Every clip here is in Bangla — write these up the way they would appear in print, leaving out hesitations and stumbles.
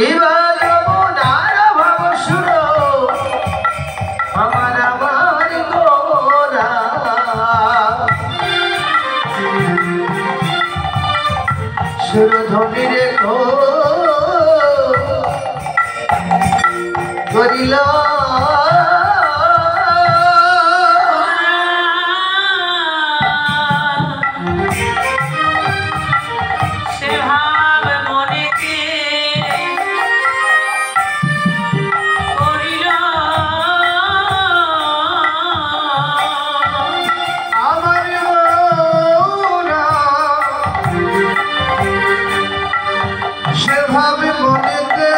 এবার মনার ভাব শুনো আমার আমার গোরা সুরধ্বনি রেখো করিল সেভাবে মনেতে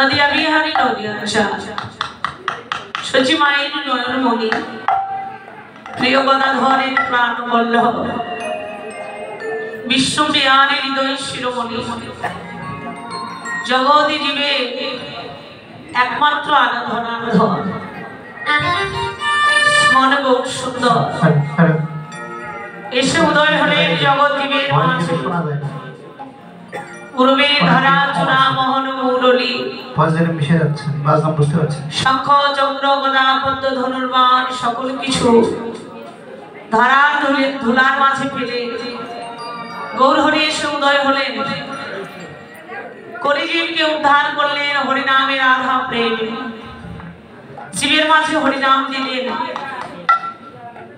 নদিয়া বিহারী নদিয়া সচি মায়ের নয়নমণি প্রিয় গদাধরের প্রাণ বল্লভ বিশ্বপ্রিয়ারের হৃদয় শিরোমণি জগৎ জীবে একমাত্র আরাধনাধর মনে বহু সুন্দর এসে উদয় হলেন জগৎ জীবের মাঝে পূর্বের ধারা চূড়া মোহন মুরলী শঙ্খ চক্র গদা পদ্ম ধনুর্বাণ সকল কিছু ধারা ধুলার মাঝে ফেলে গৌরহরি এসে উদয় হলেন কলিজীবকে উদ্ধার করলেন হরিনামের আধা প্রেম জীবের মাঝে হরিনাম দিলেন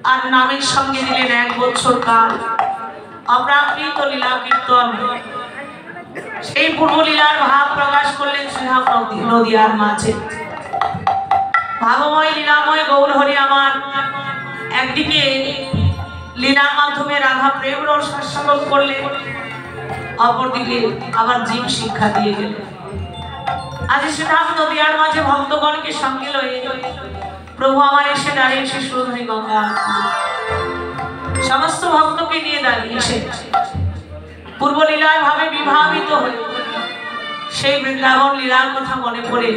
আর নামের সঙ্গে দিলেন 1 বছর কাল অপ্রাকৃত লীলা কীর্তন সেই পূর্বলীলার ভাব প্রকাশ করলেন শ্রীধাম নদিয়ার মাঝে ভাবময় লীলাময় গৌরহরি আমার একদিকে লীলার মাধ্যমে রাধা প্রেম রস আস্বাদন করলেন অপরদিকে আবার জীব শিক্ষা দিয়ে গেলেন আজ শ্রীধাম নদিয়ার মাঝে ভক্তগণকে সঙ্গে লয়ে প্রভু আমার এসে দাঁড়িয়েছে সুরধনী গঙ্গা সমস্ত ভক্তকে নিয়ে দাঁড়িয়েছে পূর্ব লীলায় ভাবে বিভাবিত হয়ে সেই বৃন্দাবন লীলার কথা মনে করে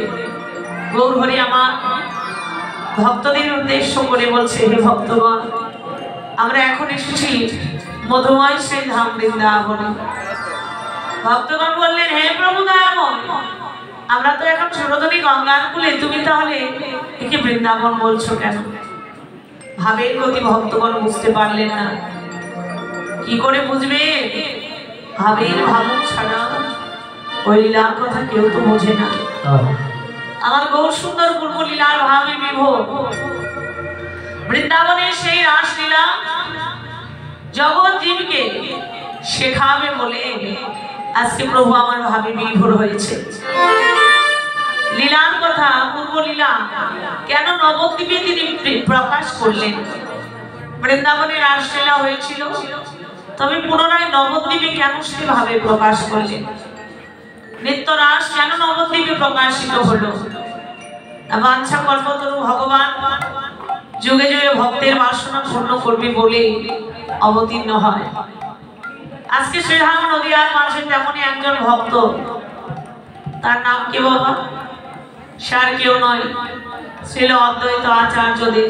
গৌরহরি আমার ভক্তদের উদ্দেশ্য করে বলছে হে ভক্তগণ আমরা এখন এসেছি মধুময় সেই ধাম বৃন্দাবনে ভক্তগণ বললেন হে প্রভু দয়াময় আমরা তো এখন সুরধনী গঙ্গার কূলে তুমি তাহলে একে বৃন্দাবন বলছো কেন ভাবের গতি ভক্তগণ বুঝতে পারলেন না কি করে বুঝবে ভাবের ভাবুক ছাড়া ওই লীলার কথা কেউ তো বোঝে না আমার গৌর সুন্দর পূর্ব লীলার ভাবে বিভোর বৃন্দাবনের সেই রাসলীলা জগৎ জীবকে শেখাবে বলে আজকে প্রভু আমার ভাবে বিভোর হয়েছে লীলার কথা পূর্ব লীলা কেন নবদ্বীপে তিনি প্রকাশ করলেন বৃন্দাবনের রাসলীলা হয়েছিল তবে পুনরায় নবদ্বীপে কেন সেভাবে প্রকাশ করলেন নিত্য রাস কেন নবদ্বীপে প্রকাশিত হলো বাঞ্ছা কল্পতরু ভগবান যুগে যুগে ভক্তের বাসনা পূর্ণ করবে বলে অবতীর্ণ হয় আজকে শ্রীধাম নদিয়ার মাঝে তেমনই একজন ভক্ত তার নাম কি বাবা সার কেউ নয় ছিল অদ্বৈত আচার্যদের